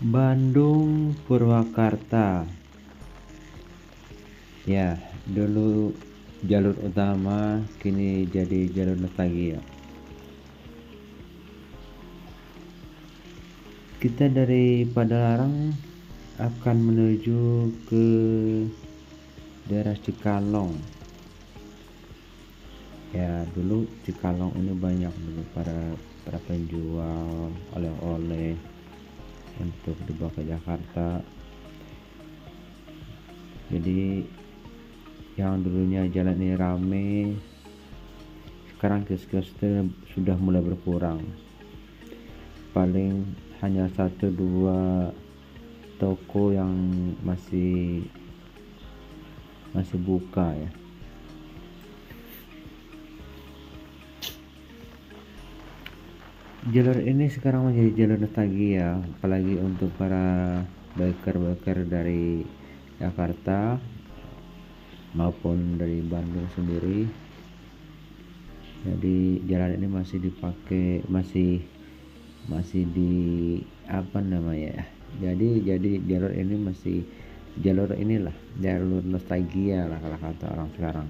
Bandung Purwakarta. Ya, dulu jalur utama, kini jadi jalur nostalgia. Kita dari Padalarang akan menuju ke daerah Cikalong. Ya, dulu Cikalong ini banyak dulu para penjual oleh-oleh untuk dibawa ke Jakarta. Jadi yang dulunya jalan ini rame, sekarang kios-kios itu sudah mulai berkurang. Paling hanya 1-2 toko yang masih buka ya. Jalur ini sekarang menjadi jalur nostalgia, apalagi untuk para biker dari Jakarta maupun dari Bandung sendiri. Jadi jalan ini masih dipakai, masih di apa namanya ya. Jadi jalur ini masih jalur nostalgia lah kalau kata orang sekarang.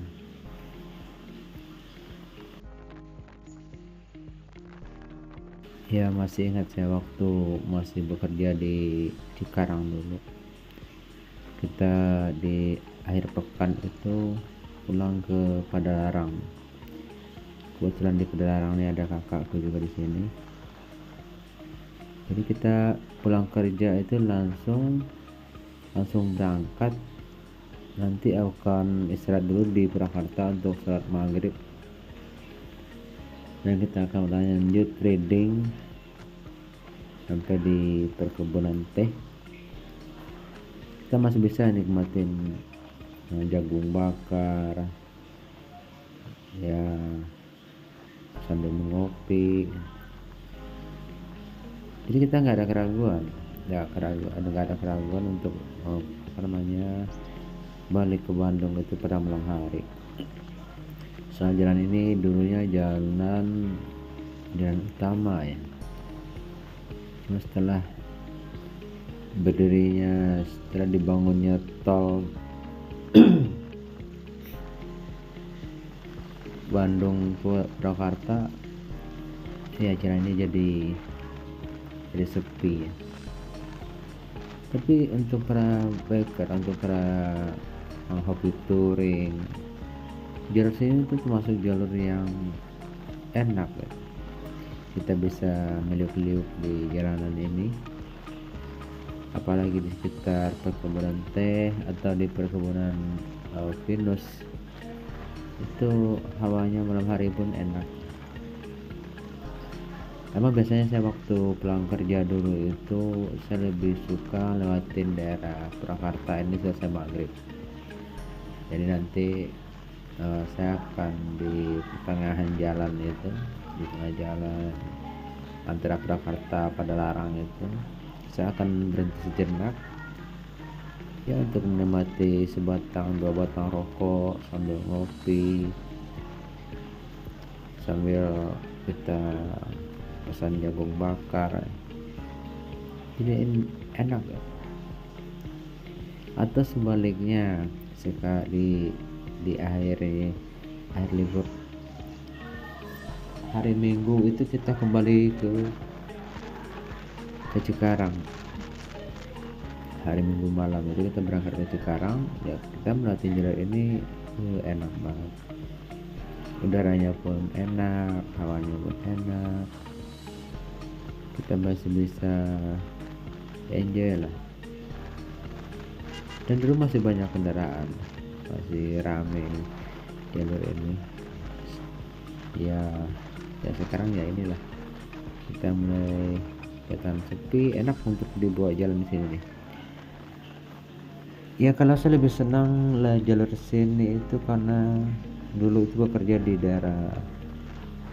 Ya, masih ingat saya waktu masih bekerja di Cikarang dulu. Kita di akhir pekan itu pulang ke Padalarang. Kebetulan di Padalarang ini ada kakakku juga di sini. Jadi kita pulang kerja itu langsung berangkat. Nanti akan istirahat dulu di Purwakarta untuk sholat maghrib. Dan kita akan lanjut trading sampai di perkebunan teh. Kita masih bisa nikmatin jagung bakar ya sambil mengopi. Jadi kita nggak ada keraguan untuk balik ke Bandung itu pada malam hari. Soal jalan ini dulunya jalan utama ya. Cuma setelah dibangunnya tol Bandung Purwakarta, ya jalan ini jadi sepi ya. Tapi untuk para biker, untuk para hobi touring, jalur sini itu termasuk jalur yang enak ya. Kita bisa meliuk-liuk di jalanan ini, apalagi di sekitar perkebunan teh atau di perkebunan pinus. Itu hawanya malam hari pun enak. Emang biasanya saya waktu pulang kerja dulu itu saya lebih suka lewatin daerah Purwakarta ini selesai maghrib. Jadi nanti saya akan di pertengahan jalan itu, di tengah jalan antara Purwakarta Padalarang itu, saya akan berhenti sejenak ya untuk menikmati dua batang rokok sambil ngopi, sambil kita pesan jagung bakar. Jadi enak ya. Atau sebaliknya, suka di akhir libur hari Minggu itu kita kembali ke Cikarang. Hari Minggu malam itu kita berangkat ke Cikarang ya, kita melewati jalur ini enak banget. Udaranya pun enak, hawanya pun enak, kita masih bisa enjoy lah. Dan dulu masih banyak kendaraan, masih rame jalur ini ya sekarang ya inilah, kita mulai kelihatan sepi, enak untuk dibawa jalan di sini nih. Ya kalau saya lebih senang lah jalur sini itu karena dulu itu bekerja di daerah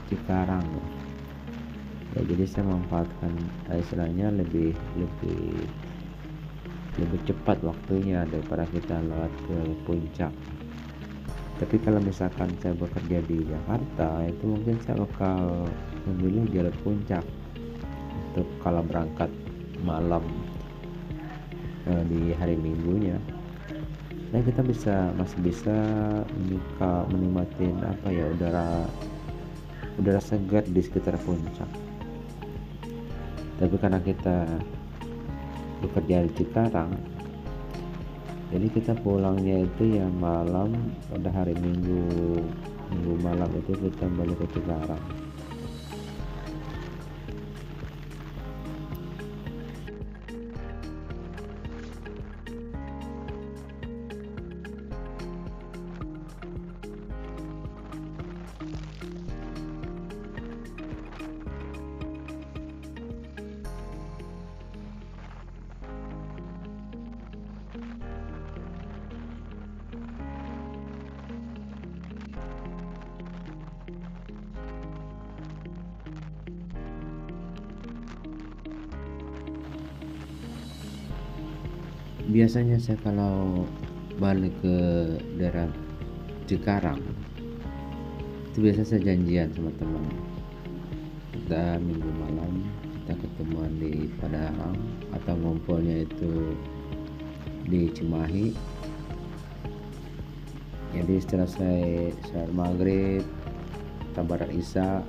Cikarang ya, jadi saya memanfaatkan istilahnya lebih cepat waktunya daripada kita lewat ke puncak. Tapi kalau misalkan saya bekerja di Jakarta, itu mungkin saya bakal memilih jalur puncak untuk kalau berangkat malam di hari minggunya. Nah kita masih bisa menikmatin apa ya, udara segar di sekitar puncak. Tapi karena kita bekerja di Cikarang, jadi kita pulangnya itu ya malam, pada hari minggu malam itu kita balik ke Cikarang. Biasanya saya kalau balik ke daerah Cikarang itu biasa saya janjian sama teman, kita minggu malam kita ketemuan di Padalarang atau ngumpulnya itu di Cimahi. Jadi setelah saya sholat maghrib, tabarat isya,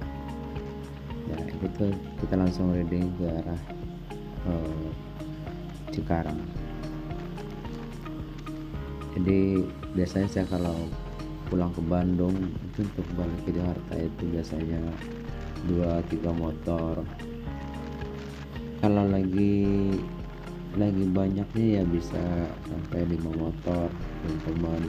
ya itu kita langsung riding ke arah Cikarang. Jadi biasanya saya kalau pulang ke Bandung itu untuk balik ke Jakarta itu biasanya 2-3 motor. Kalau lagi banyaknya ya bisa sampai 5 motor teman-teman.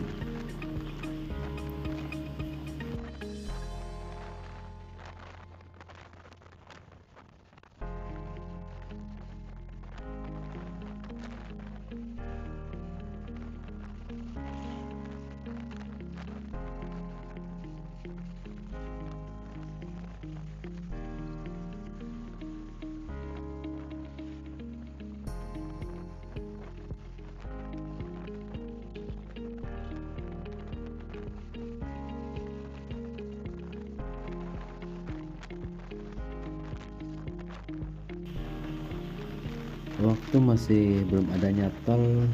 Waktu masih belum adanya tol,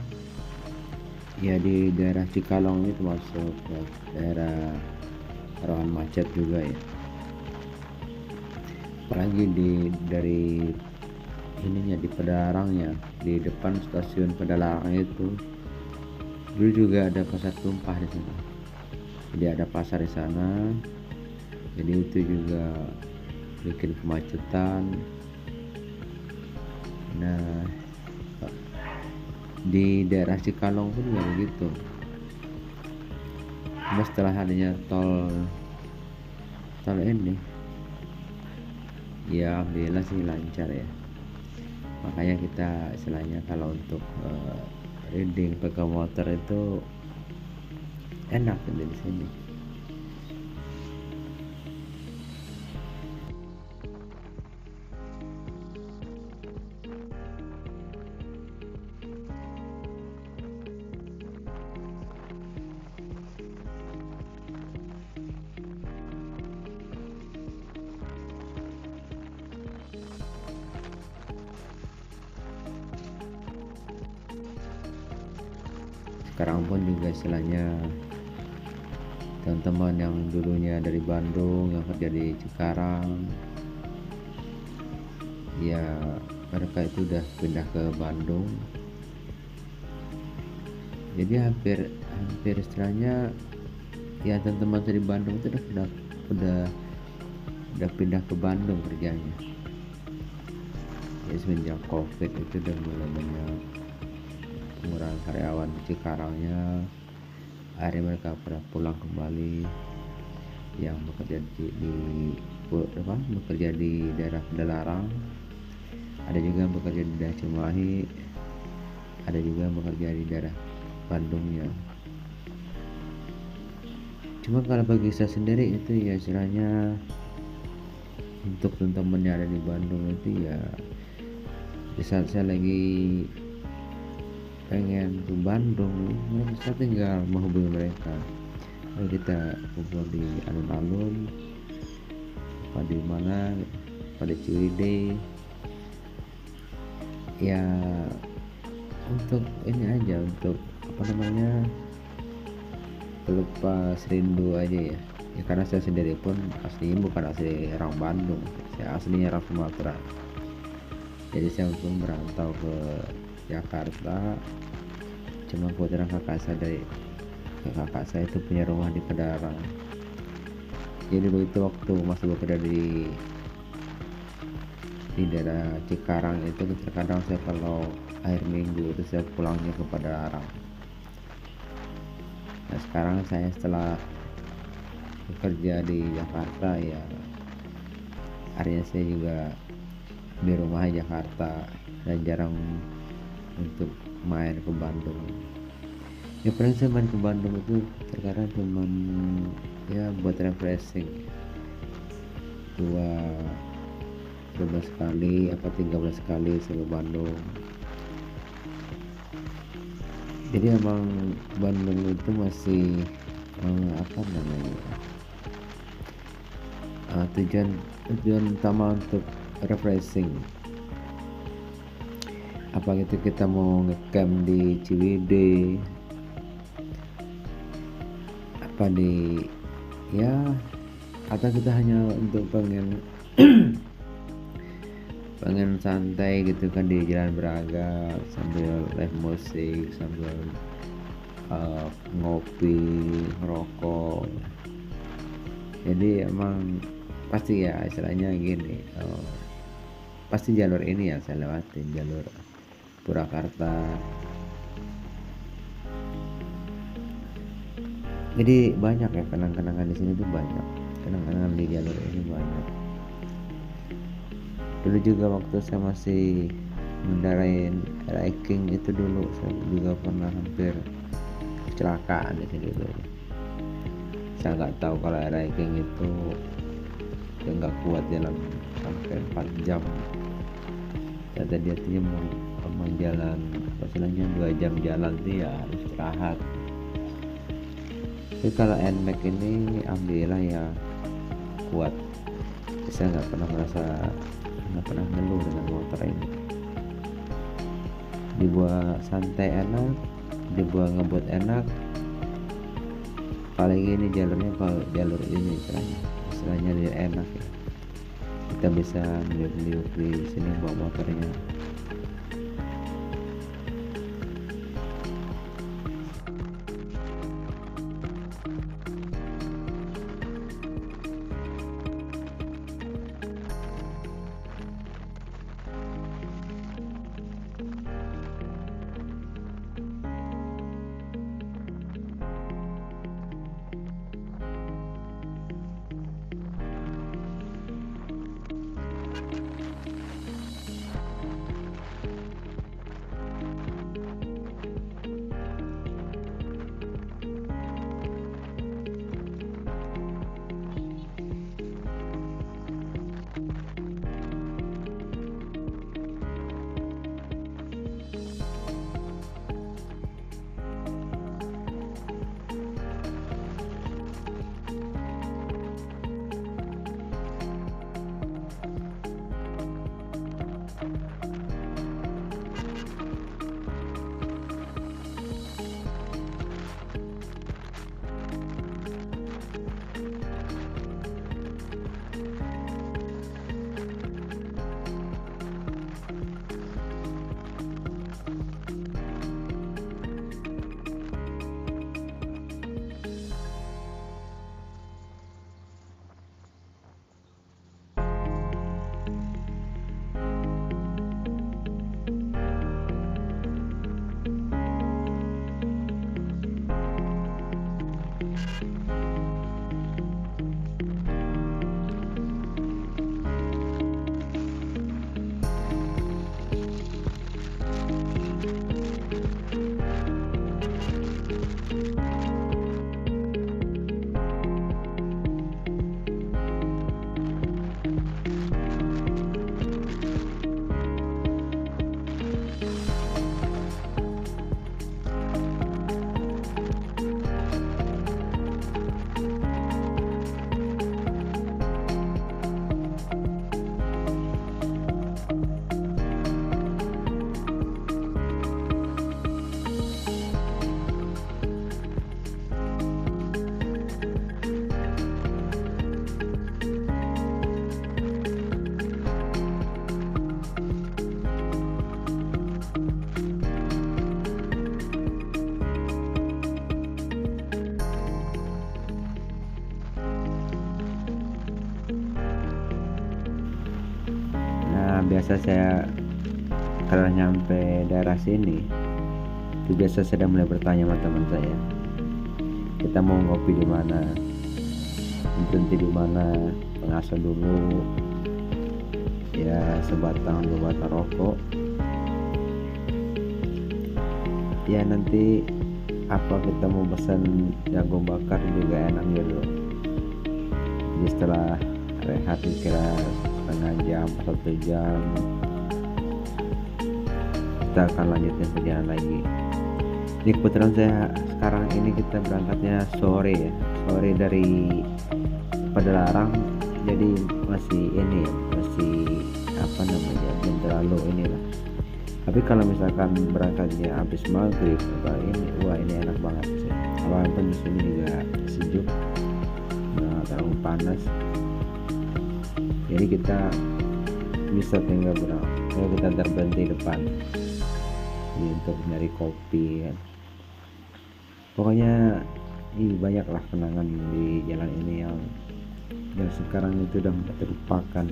ya di daerah Cikalong itu masuk ke daerah rawan macet juga ya. Apalagi dari ininya di Padalarangnya, di depan stasiun Padalarang itu dulu juga ada pasar tumpah di sana. Jadi ada pasar di sana. Jadi itu juga bikin kemacetan. Nah, di daerah Cikalong pun juga begitu. Cuma setelah adanya tol ini, ya alhamdulillah sih lancar ya. Makanya kita istilahnya kalau untuk riding pakai motor itu enak di sini. Sekarang pun juga istilahnya teman-teman yang dulunya dari Bandung yang kerja di Cikarang, ya mereka itu udah pindah ke Bandung. Jadi hampir istilahnya ya teman-teman dari Bandung itu udah pindah ke Bandung kerjanya. Ya semenjak COVID itu udah mulai banyak pengurangan karyawan di Cikarangnya. Akhirnya mereka pada pulang kembali, yang bekerja bekerja di daerah Padalarang, ada juga yang bekerja di daerah Cimahi, ada juga yang bekerja di daerah Bandungnya. Cuma kalau bagi saya sendiri itu ya istilahnya untuk teman-teman yang ada di Bandung itu ya di saat saya lagi pengen ke Bandung, saya tinggal menghubungi mereka. Lalu kita ngobrol di alun-alun, di mana, pada Ciwidey. Ya untuk ini aja, untuk apa namanya, pelepas rindu aja ya. Ya karena saya sendiri pun aslinya bukan asli orang Bandung, saya aslinya orang Sumatera. Jadi saya pun merantau ke Jakarta, cuma kebetulan kakak saya itu punya rumah di Kedarang. Jadi begitu waktu masih bekerja di daerah Cikarang itu, terkadang saya kalau akhir minggu itu saya pulangnya ke Padalarang. Nah sekarang saya setelah bekerja di Jakarta ya, akhirnya saya juga di rumah Jakarta dan jarang untuk main ke Bandung. Ya paling saya main ke Bandung itu terkadang cuman ya buat refreshing, 12 kali apa 13 kali saya ke Bandung. Jadi emang Bandung itu masih apa namanya, tujuan utama untuk refreshing. Apa gitu kita mau ngecamp di Ciwidey, apa di ya, atau kita hanya untuk pengen santai gitu kan di Jalan Braga sambil live musik, sambil ngopi, ngerokok. Jadi emang pasti ya istilahnya gini, pasti jalur ini yang saya lewatin, jalur Purwakarta. Jadi banyak ya kenang-kenangan di sini tuh, banyak kenang-kenangan di jalur ini banyak. Dulu juga waktu saya masih mengendarai King itu, dulu saya juga pernah hampir kecelakaan di sini dulu. Saya nggak tahu kalau King itu dia nggak kuat jalan sampai 4 jam. Kata dia tuh mau jalan, istilahnya 2 jam jalan tuh ya harus istirahat. Tapi kalau NMAX ini alhamdulillah ya kuat. Saya nggak pernah ngeluh dengan motor ini. Dibuat santai enak, dibuat ngebut enak. Paling ini jalurnya, kalau jalur ini istilahnya dia enak ya. Kita bisa meliuk-liuk di sini bawa motornya. biasa saya kalau nyampe daerah sini itu biasa saya mulai bertanya sama teman saya, kita mau ngopi di mana, berhenti di mana, pengasa dulu ya, sebatang dua batang rokok ya, nanti apa kita mau pesan jagung bakar juga enak gitu. Jadi setelah rehat kira setengah jam atau 1 jam kita akan lanjutin perjalanan lagi. Ini kebetulan saya sekarang ini kita berangkatnya sore ya, sore dari Padalarang, jadi masih ini ya, masih apa namanya, belum terlalu inilah. Tapi kalau misalkan berangkatnya habis maghrib atau ini, wah ini enak banget sih. Walaupun di sini juga sejuk, nggak terlalu panas, jadi kita bisa tinggal kalau kita berhenti depan ini untuk nyari kopi kan. Pokoknya banyaklah kenangan di jalan ini yang sekarang itu udah terlupakan.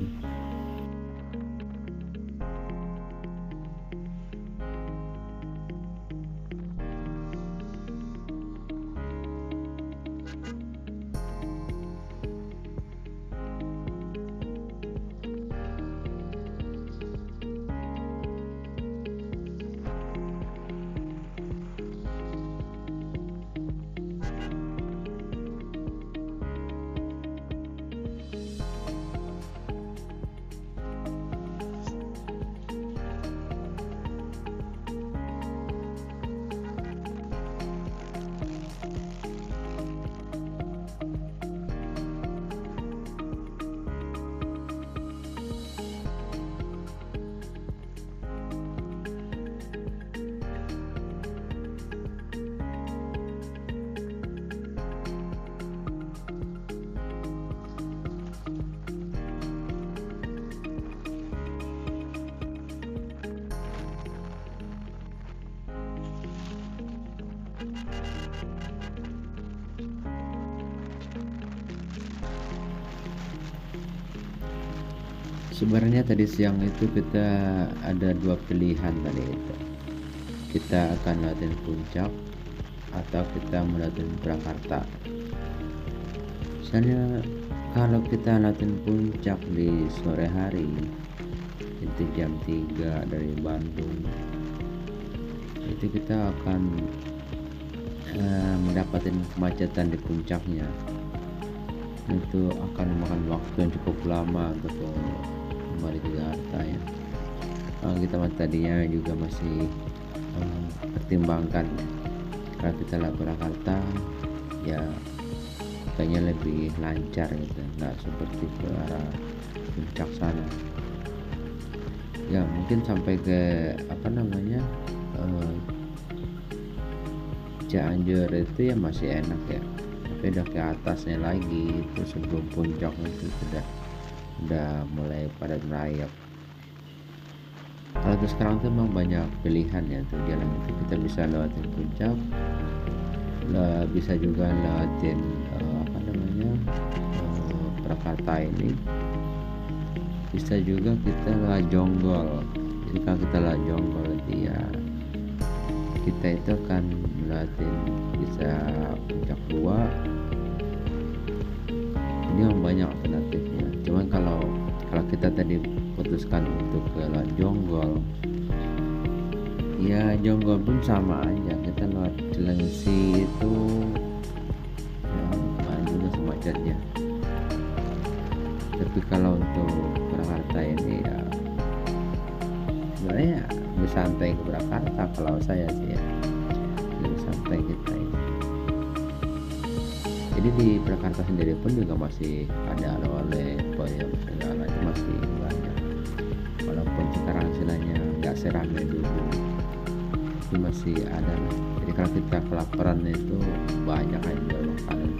Sebenarnya tadi siang itu kita ada 2 pilihan tadi itu. Kita akan latihan puncak atau kita melatihan Purwakarta. Misalnya kalau kita latihan puncak di sore hari itu jam 3 dari Bandung, itu kita akan mendapatkan kemacetan di puncaknya. Itu akan memakan waktu yang cukup lama untuk kembali ke Jakarta ya. Kita tadinya juga masih pertimbangkan kalau kita lewat Purwakarta ya kayaknya lebih lancar gitu, nggak seperti ke arah puncak sana ya. Mungkin sampai ke apa namanya Cianjur itu ya masih enak ya, tapi udah ke atasnya lagi itu sebelum puncaknya itu udah mulai padat merayap. Kalau tuh sekarang tuh memang banyak pilihan ya tuh jalan itu, kita bisa lewatin puncak, bisa juga lewatin apa namanya Purwakarta ini, bisa juga kita lewat Jonggol. Jadi kalau kita lewat Jonggol ya kita itu akan lewatin bisa puncak 2. Ini yang banyak alternatifnya. Cuman kalau kita tadi putuskan untuk ke lewat Jonggol ya, Jonggol pun sama aja, kita lewat Cilengsi itu ya lumayan juga semacamnya. Tapi kalau untuk Purwakarta ini ya sebenarnya lebih santai ke Purwakarta kalau saya sih ya, lebih santai kita ini. Jadi di Purwakarta sendiri pun juga masih ada oleh pojok segala itu masih banyak, walaupun sekarang istilahnya nggak seramai dulu, itu masih ada lah. Jadi kalau kita kelaparan itu banyak yang jual makanan,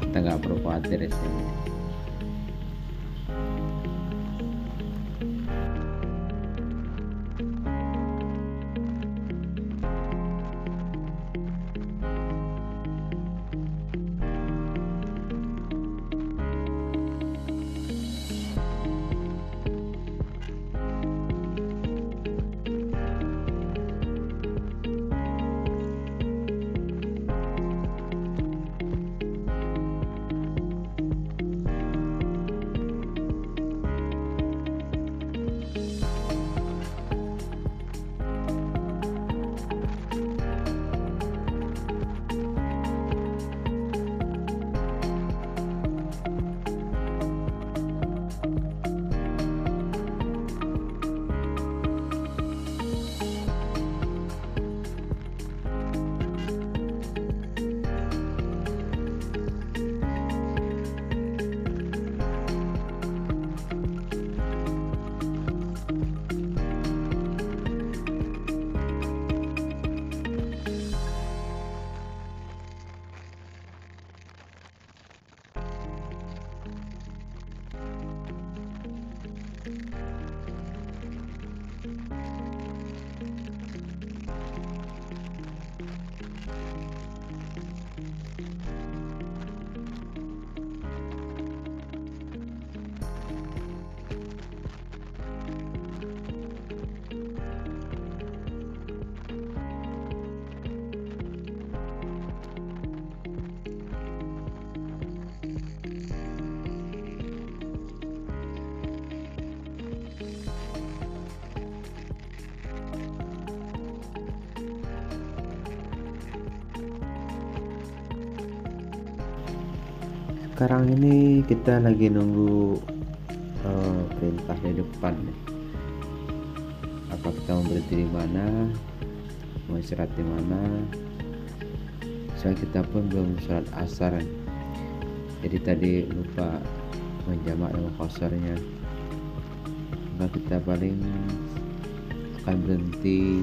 kita nggak perlu khawatir di sini. Sekarang ini kita lagi nunggu perintah di depan nih. Apa kita mau berhenti di mana, mau istirahat di mana. Soalnya kita pun belum sholat asar, jadi tadi lupa menjamak dengan kosornya. Maka kita paling akan berhenti,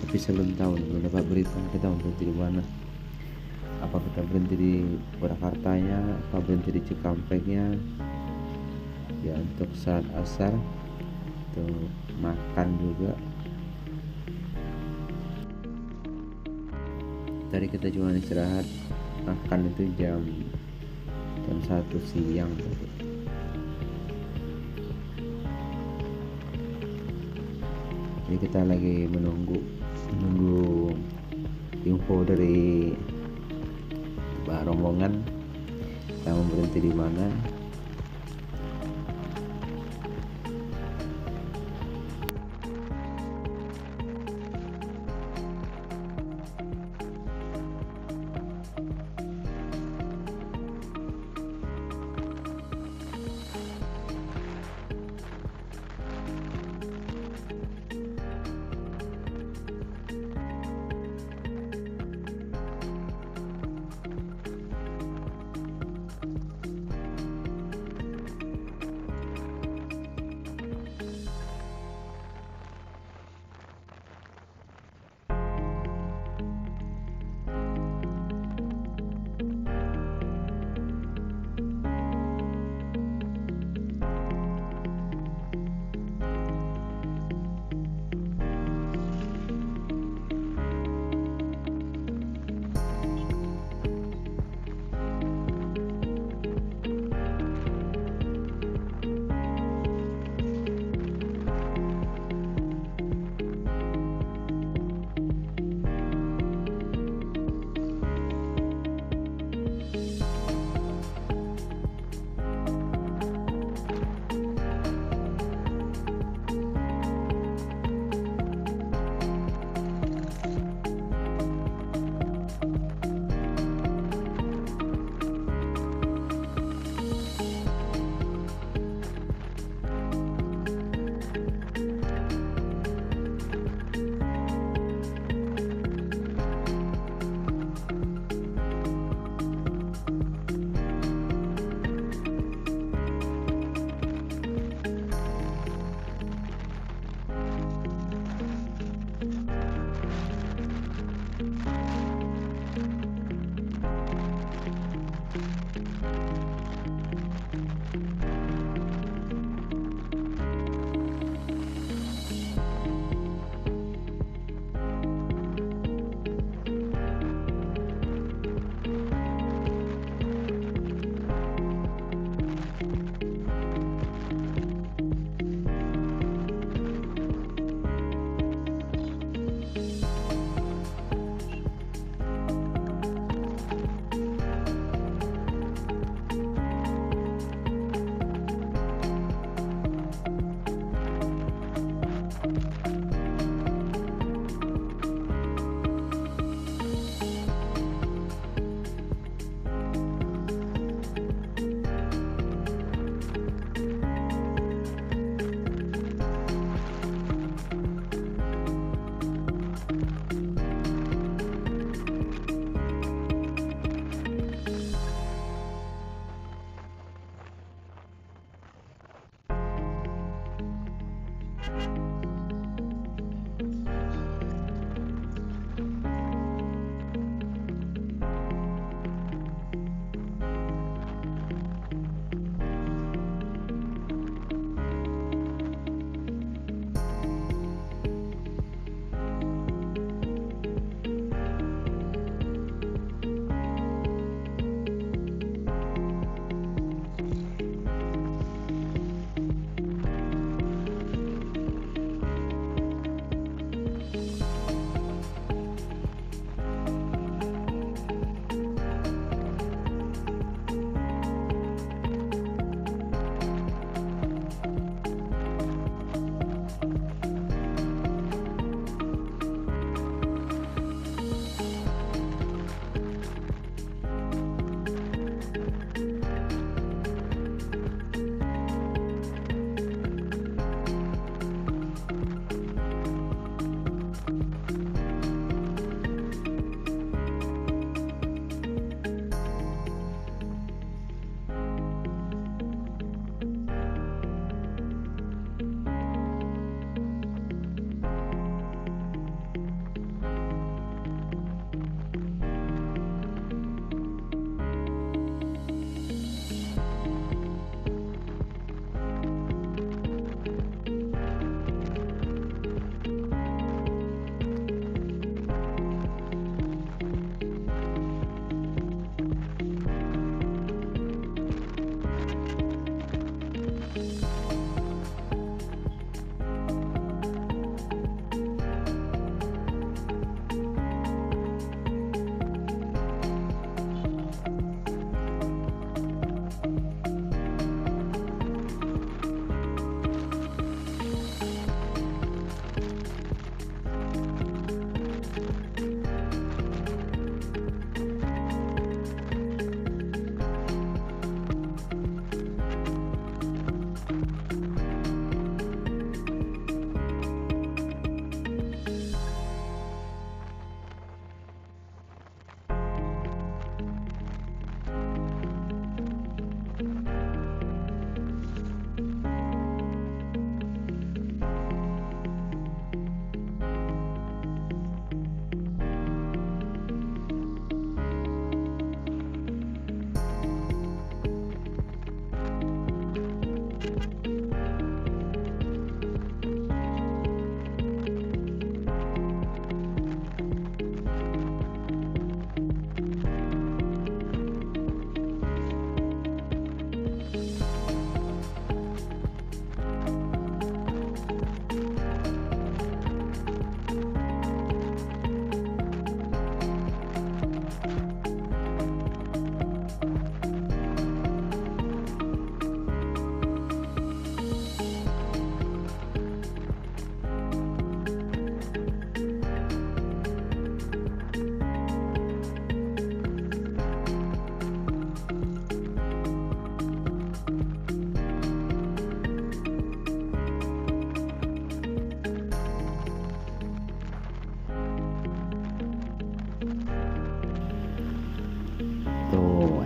tapi sebelum tahu belum dapat berita kita mau berhenti di mana. Apa kita berhenti di Purwakartanya, apa berhenti di Cikampeknya ya, untuk saat asar, untuk makan juga. Tadi kita cuma istirahat makan itu jam 1 siang tadi. Jadi kita lagi menunggu info dari rombongan kita mau berhenti di mana.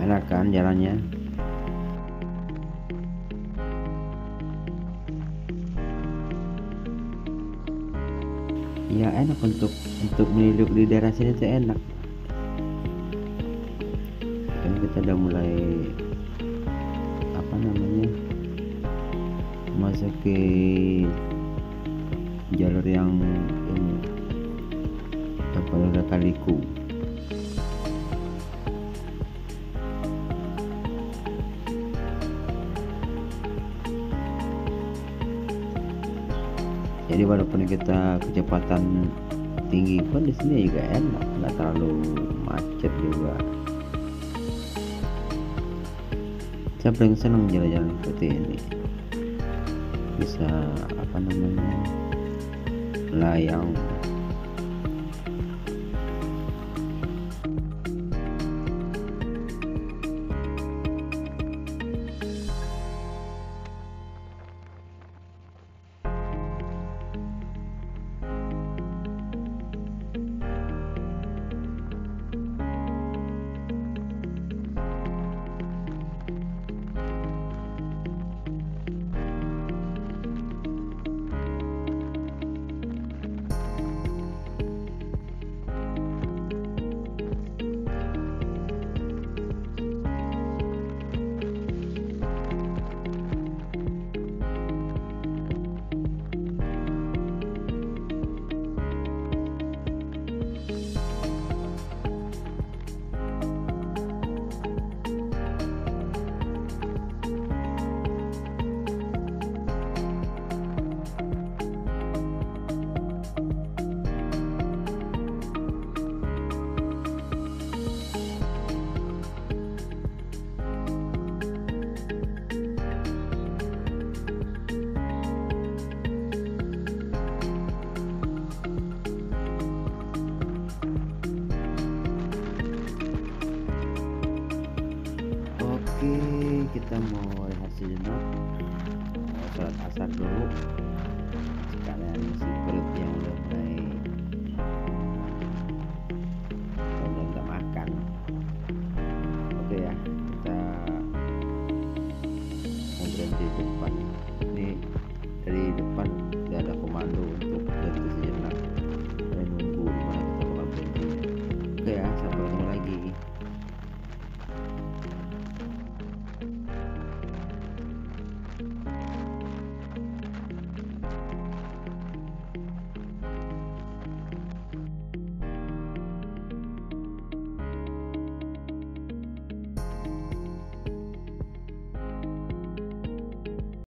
enak kan jalannya. Ya enak untuk menilik di daerah sini tuh enak kan, kita udah mulai apa namanya masuk ke jalur yang ini apa udah Kaliku. Jadi walaupun kita kecepatan tinggi pun di sini juga enak, nggak terlalu macet juga. Saya paling senang jalan-jalan seperti ini, bisa apa namanya layang